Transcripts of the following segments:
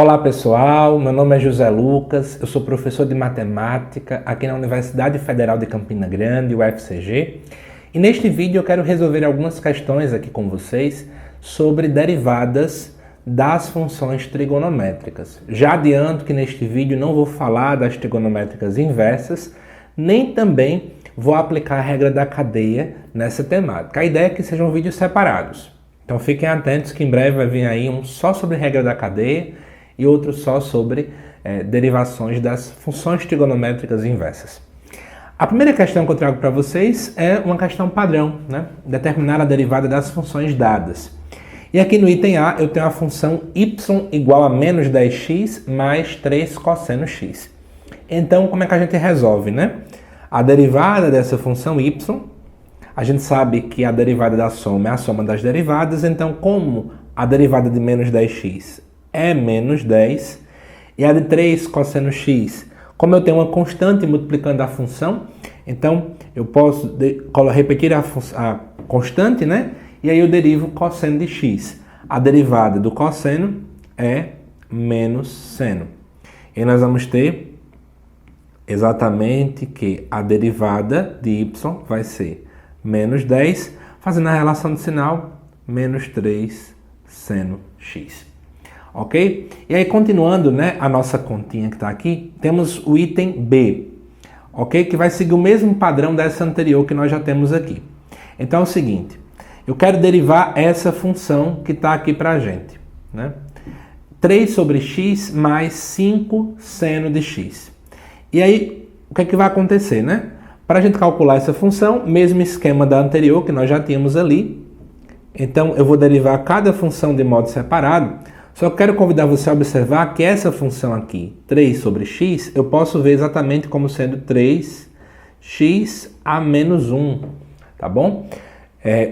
Olá pessoal, meu nome é José Lucas, eu sou professor de matemática aqui na Universidade Federal de Campina Grande, UFCG, e neste vídeo eu quero resolver algumas questões aqui com vocês sobre derivadas das funções trigonométricas. Já adianto que neste vídeo não vou falar das trigonométricas inversas, nem também vou aplicar a regra da cadeia nessa temática. A ideia é que sejam vídeos separados. Então fiquem atentos que em breve vai vir aí um só sobre regra da cadeia e outro só sobre derivações das funções trigonométricas inversas. A primeira questão que eu trago para vocês é uma questão padrão, né? Determinar a derivada das funções dadas. E aqui no item A eu tenho a função y igual a menos 10x mais 3 cosseno x. Então como é que a gente resolve, né? A derivada dessa função y, a gente sabe que a derivada da soma é a soma das derivadas, então como a derivada de menos 10x é menos 10, e a de 3 cosseno x, como eu tenho uma constante multiplicando a função, então eu posso repetir a constante, né? E aí eu derivo cosseno de x. A derivada do cosseno é menos seno. E nós vamos ter exatamente que a derivada de y vai ser menos 10, fazendo a relação de sinal, menos 3 seno x. Ok? E aí, continuando, né, a nossa continha que está aqui, temos o item B, ok? Que vai seguir o mesmo padrão dessa anterior que nós já temos aqui. Então é o seguinte, eu quero derivar essa função que está aqui para a gente, né? 3 sobre x mais 5 seno de x. E aí, o que é que vai acontecer, né? Para a gente calcular essa função, mesmo esquema da anterior que nós já tínhamos ali. Então, eu vou derivar cada função de modo separado. Só que quero convidar você a observar que essa função aqui, 3 sobre x, eu posso ver exatamente como sendo 3x a menos 1, tá bom?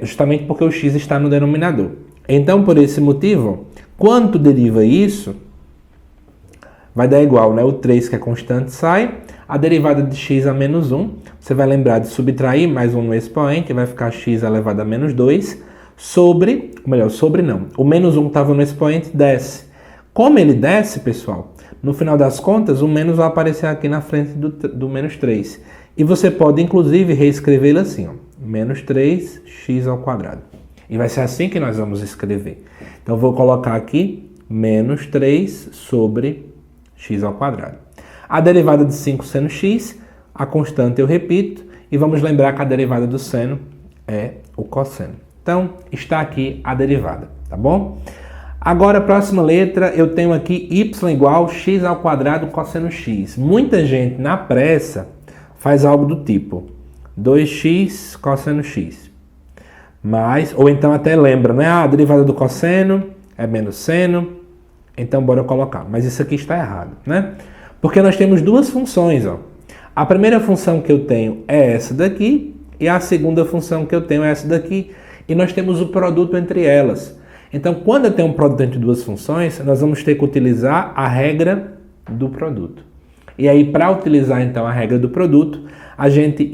Justamente porque o x está no denominador. Então, por esse motivo, quando deriva isso, vai dar igual, né? O 3, que é constante, sai. A derivada de x a menos 1, você vai lembrar de subtrair mais 1 no expoente, vai ficar x elevado a menos 2, sobre não, o menos 1 estava no expoente, desce. Como ele desce, pessoal, no final das contas, o menos vai aparecer aqui na frente do menos 3. E você pode, inclusive, reescrevê-lo assim, ó, menos 3x ao quadrado. E vai ser assim que nós vamos escrever. Então, eu vou colocar aqui menos 3 sobre x ao quadrado. A derivada de 5 seno x, a constante eu repito, e vamos lembrar que a derivada do seno é o cosseno. Então, está aqui a derivada, tá bom? Agora, a próxima letra, eu tenho aqui y igual x ao quadrado cosseno x. Muita gente, na pressa, faz algo do tipo 2x cosseno x. Mas, ou então até lembra, né? A derivada do cosseno é menos seno. Então, bora colocar. Mas isso aqui está errado, né? Porque nós temos duas funções, ó. A primeira função que eu tenho é essa daqui, e a segunda função que eu tenho é essa daqui. E nós temos o produto entre elas. Então, quando eu tenho um produto entre duas funções, nós vamos ter que utilizar a regra do produto. E aí, para utilizar, então, a regra do produto, a gente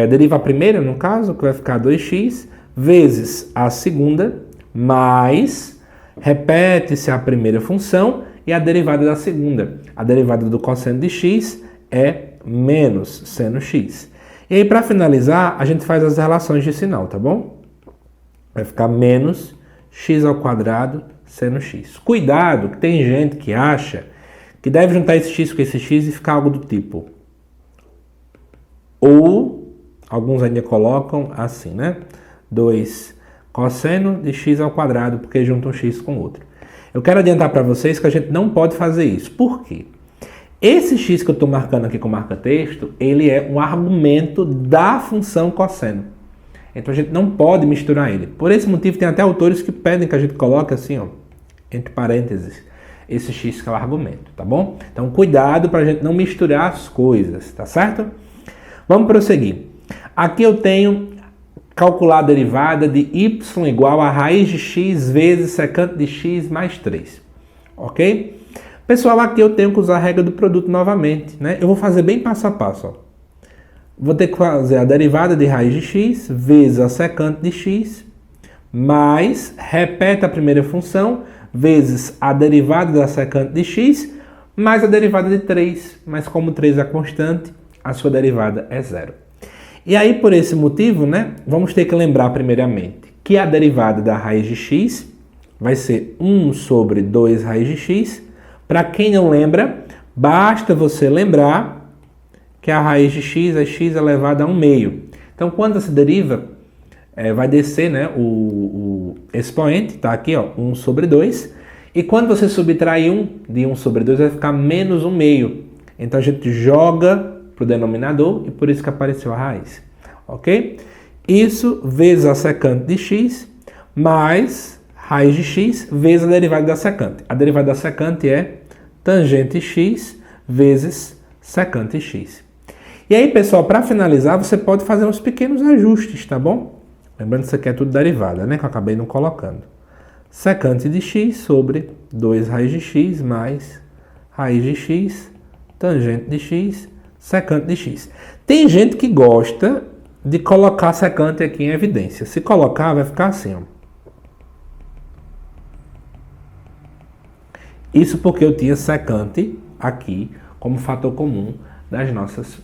deriva a primeira, no caso, que vai ficar 2x, vezes a segunda, mais, repete-se a primeira função e a derivada da segunda. A derivada do cosseno de x é menos seno x. E aí, para finalizar, a gente faz as relações de sinal, tá bom? Vai ficar menos x ao quadrado seno x. Cuidado, que tem gente que acha que deve juntar esse x com esse x e ficar algo do tipo. Ou, alguns ainda colocam assim, né? 2 cosseno de x ao quadrado, porque juntam x com outro. Eu quero adiantar para vocês que a gente não pode fazer isso. Por quê? Esse x que eu estou marcando aqui com marca-texto, ele é um argumento da função cosseno. Então a gente não pode misturar ele. Por esse motivo tem até autores que pedem que a gente coloque assim, ó, entre parênteses, esse x que é o argumento, tá bom? Então cuidado para a gente não misturar as coisas, tá certo? Vamos prosseguir. Aqui eu tenho calcular a derivada de y igual a raiz de x vezes secante de x mais 3, ok? Pessoal, aqui eu tenho que usar a regra do produto novamente, né? Eu vou fazer bem passo a passo, ó. Vou ter que fazer a derivada de raiz de x vezes a secante de x, mais, repete a primeira função, vezes a derivada da secante de x, mais a derivada de 3. Mas como 3 é constante, a sua derivada é zero. E aí, por esse motivo, né, vamos ter que lembrar primeiramente que a derivada da raiz de x vai ser 1 sobre 2 raiz de x. Para quem não lembra, basta você lembrar que a raiz de x é x elevado a 1 meio. Então, quando se deriva, vai descer, né, o expoente, tá aqui, ó, 1 sobre 2. E quando você subtrair 1 de 1 sobre 2, vai ficar menos 1 meio. Então, a gente joga para o denominador e por isso que apareceu a raiz. Ok? Isso vezes a secante de x mais raiz de x vezes a derivada da secante. A derivada da secante é tangente x vezes secante x. E aí, pessoal, para finalizar, você pode fazer uns pequenos ajustes, tá bom? Lembrando que isso aqui é tudo derivada, né? Que eu acabei não colocando. Secante de x sobre 2 raiz de x mais raiz de x, tangente de x, secante de x. Tem gente que gosta de colocar secante aqui em evidência. Se colocar, vai ficar assim, ó. Isso porque eu tinha secante aqui como fator comum das nossas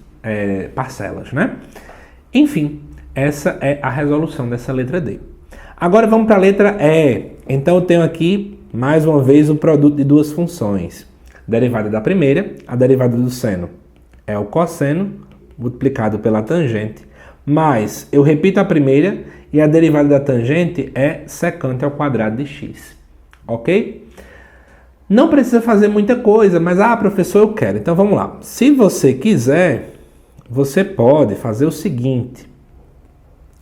parcelas, né? Enfim, essa é a resolução dessa letra D. Agora vamos para a letra E. Então eu tenho aqui, mais uma vez, o produto de duas funções. Derivada da primeira, a derivada do seno é o cosseno multiplicado pela tangente, mas eu repito a primeira e a derivada da tangente é secante ao quadrado de x. Ok? Não precisa fazer muita coisa, mas, professor, eu quero. Então, vamos lá. Se você quiser, você pode fazer o seguinte,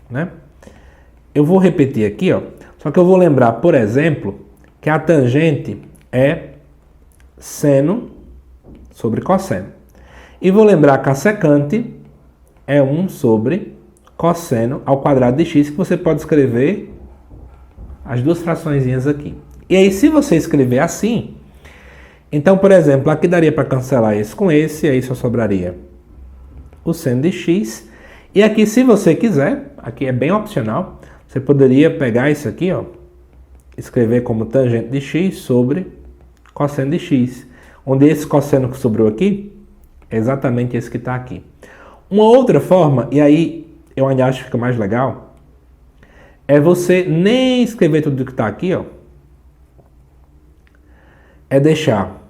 né? Eu vou repetir aqui, ó. Só que eu vou lembrar, por exemplo, que a tangente é seno sobre cosseno. E vou lembrar que a secante é 1 sobre cosseno ao quadrado de x, que você pode escrever as duas fraçõezinhas aqui. E aí, se você escrever assim, então, por exemplo, aqui daria para cancelar esse com esse, e aí só sobraria o seno de x. E aqui, se você quiser, aqui é bem opcional, você poderia pegar isso aqui, ó, escrever como tangente de x sobre cosseno de x, onde esse cosseno que sobrou aqui é exatamente esse que está aqui. Uma outra forma, e aí eu ainda acho que fica mais legal, é você nem escrever tudo que está aqui, ó, é deixar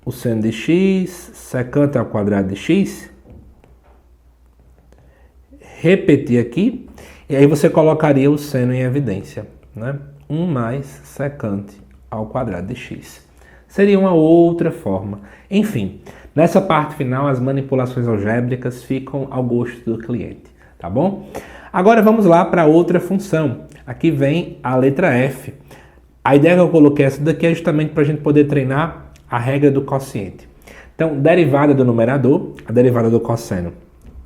o seno de x secante ao quadrado de x, repetir aqui, e aí você colocaria o seno em evidência, né? 1 mais secante ao quadrado de x. Seria uma outra forma. Enfim, nessa parte final as manipulações algébricas ficam ao gosto do cliente, tá bom? Agora vamos lá para outra função. Aqui vem a letra F. A ideia que eu coloquei essa daqui é justamente para a gente poder treinar a regra do quociente. Então, derivada do numerador, a derivada do cosseno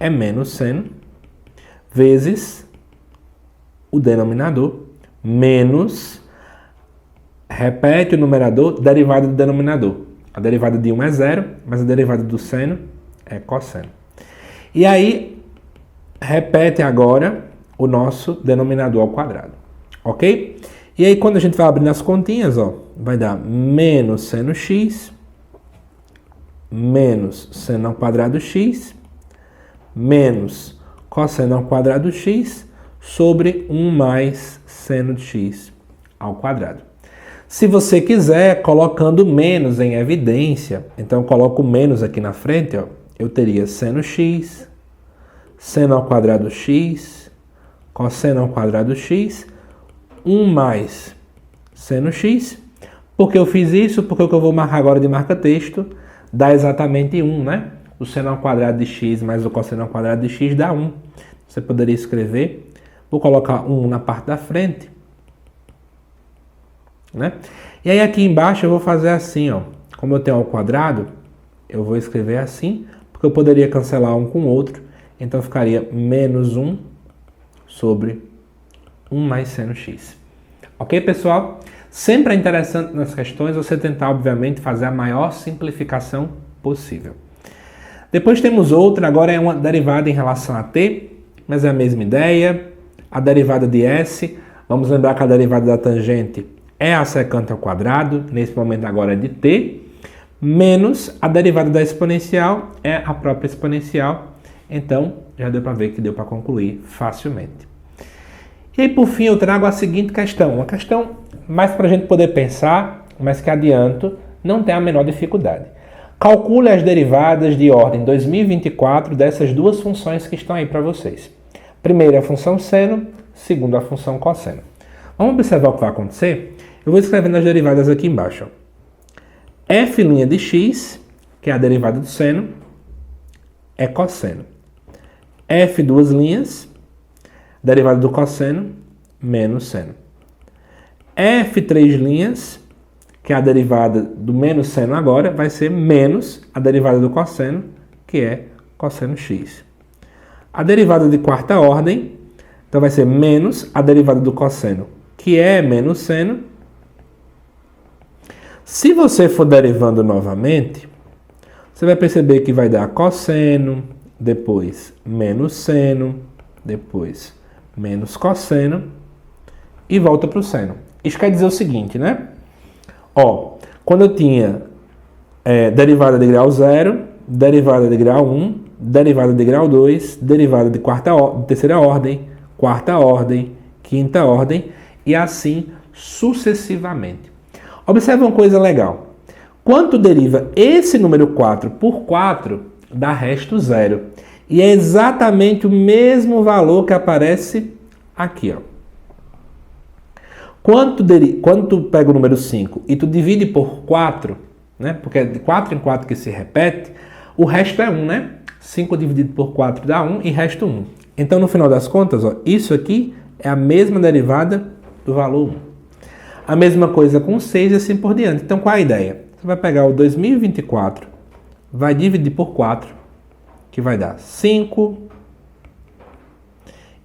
é menos seno, vezes o denominador, menos, repete o numerador, derivada do denominador. A derivada de 1 é zero, mas a derivada do seno é cosseno. E aí, repete agora o nosso denominador ao quadrado, ok? E aí, quando a gente vai abrindo as continhas, ó, vai dar menos seno x, menos seno ao quadrado x, menos cosseno ao quadrado x, sobre 1 mais seno de x ao quadrado. Se você quiser, colocando menos em evidência, então eu coloco menos aqui na frente, ó, eu teria seno x, seno ao quadrado x, cosseno ao quadrado x, 1 mais seno x. Por que eu fiz isso? Porque o que eu vou marcar agora de marca-texto dá exatamente 1, né? O seno ao quadrado de x mais o cosseno ao quadrado de x dá 1. Você poderia escrever, vou colocar 1 na parte da frente, né? E aí aqui embaixo eu vou fazer assim, ó. Como eu tenho ao quadrado, eu vou escrever assim, porque eu poderia cancelar um com o outro, então ficaria menos 1 sobre 1 mais seno x. Ok, pessoal? Sempre é interessante nas questões você tentar, obviamente, fazer a maior simplificação possível. Depois temos outra, agora é uma derivada em relação a t, mas é a mesma ideia. A derivada de s, vamos lembrar que a derivada da tangente é a secante ao quadrado, nesse momento agora é de t, menos a derivada da exponencial é a própria exponencial. Então, já deu para ver que deu para concluir facilmente. E aí, por fim, eu trago a seguinte questão. Uma questão mais para a gente poder pensar, mas que adianto, não tem a menor dificuldade. Calcule as derivadas de ordem 2024 dessas duas funções que estão aí para vocês. Primeiro a função seno, segundo a função cosseno. Vamos observar o que vai acontecer? Eu vou escrevendo as derivadas aqui embaixo. F' de x, que é a derivada do seno, é cosseno. F duas linhas, derivada do cosseno, menos seno. F três linhas, que é a derivada do menos seno agora, vai ser menos a derivada do cosseno, que é cosseno x. A derivada de quarta ordem, então vai ser menos a derivada do cosseno, que é menos seno. Se você for derivando novamente, você vai perceber que vai dar cosseno, depois menos seno, depois menos cosseno e volta para o seno. Isso quer dizer o seguinte, né? Ó, quando eu tinha derivada de grau 0, derivada de grau 1, derivada de grau 2, derivada de terceira ordem, quarta ordem, quinta ordem e assim sucessivamente. Observe uma coisa legal. Quando deriva esse número 4 por 4, dá resto 0. E é exatamente o mesmo valor que aparece aqui, ó. Quando tu pega o número 5 e tu divide por 4, né? Porque é de 4 em 4 que se repete, o resto é 1, né? 5 dividido por 4 dá 1 e resto 1. Então, no final das contas, ó, isso aqui é a mesma derivada do valor 1. A mesma coisa com 6 e assim por diante. Então, qual é a ideia? Você vai pegar o 2024, vai dividir por 4, que vai dar 5.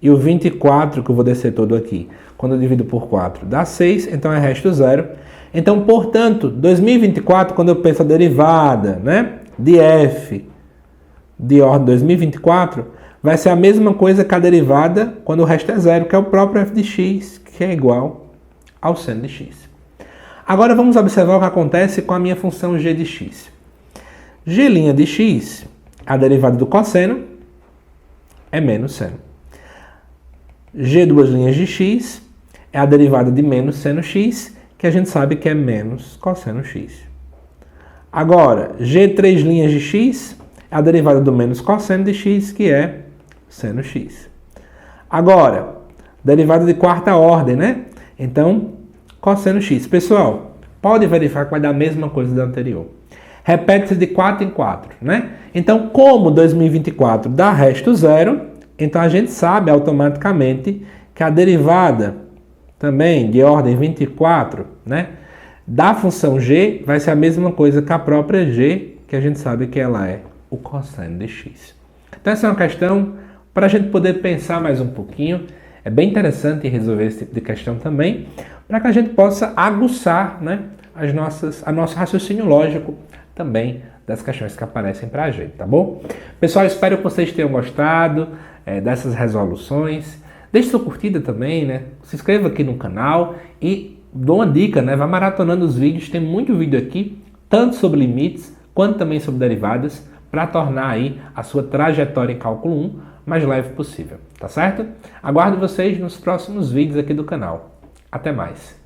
E o 24, que eu vou descer todo aqui, quando eu divido por 4, dá 6, então é resto 0. Então, portanto, 2024, quando eu penso a derivada, né, de f de ordem 2024, vai ser a mesma coisa que a derivada quando o resto é 0, que é o próprio f de x, que é igual ao seno de x. Agora vamos observar o que acontece com a minha função g de x. G' de x, a derivada do cosseno, é menos seno. G duas linhas de x é a derivada de menos seno x, que a gente sabe que é menos cosseno x. Agora, G três linhas de x é a derivada do menos cosseno de x, que é seno x. Agora, derivada de quarta ordem, né? Então, cosseno x. Pessoal, pode verificar que vai dar a mesma coisa da anterior. Repete-se de 4 em 4, né? Então, como 2024 dá resto 0, então a gente sabe automaticamente que a derivada também de ordem 24, né, da função g vai ser a mesma coisa que a própria g, que a gente sabe que ela é o cosseno de x. Então essa é uma questão para a gente poder pensar mais um pouquinho. É bem interessante resolver esse tipo de questão também, para que a gente possa aguçar, né, nosso raciocínio lógico também das questões que aparecem para a gente, tá bom? Pessoal, espero que vocês tenham gostado dessas resoluções. Deixe sua curtida também, né? Se inscreva aqui no canal e dou uma dica, né? Vá maratonando os vídeos, tem muito vídeo aqui, tanto sobre limites quanto também sobre derivadas, para tornar aí a sua trajetória em cálculo 1 mais leve possível, tá certo? Aguardo vocês nos próximos vídeos aqui do canal. Até mais!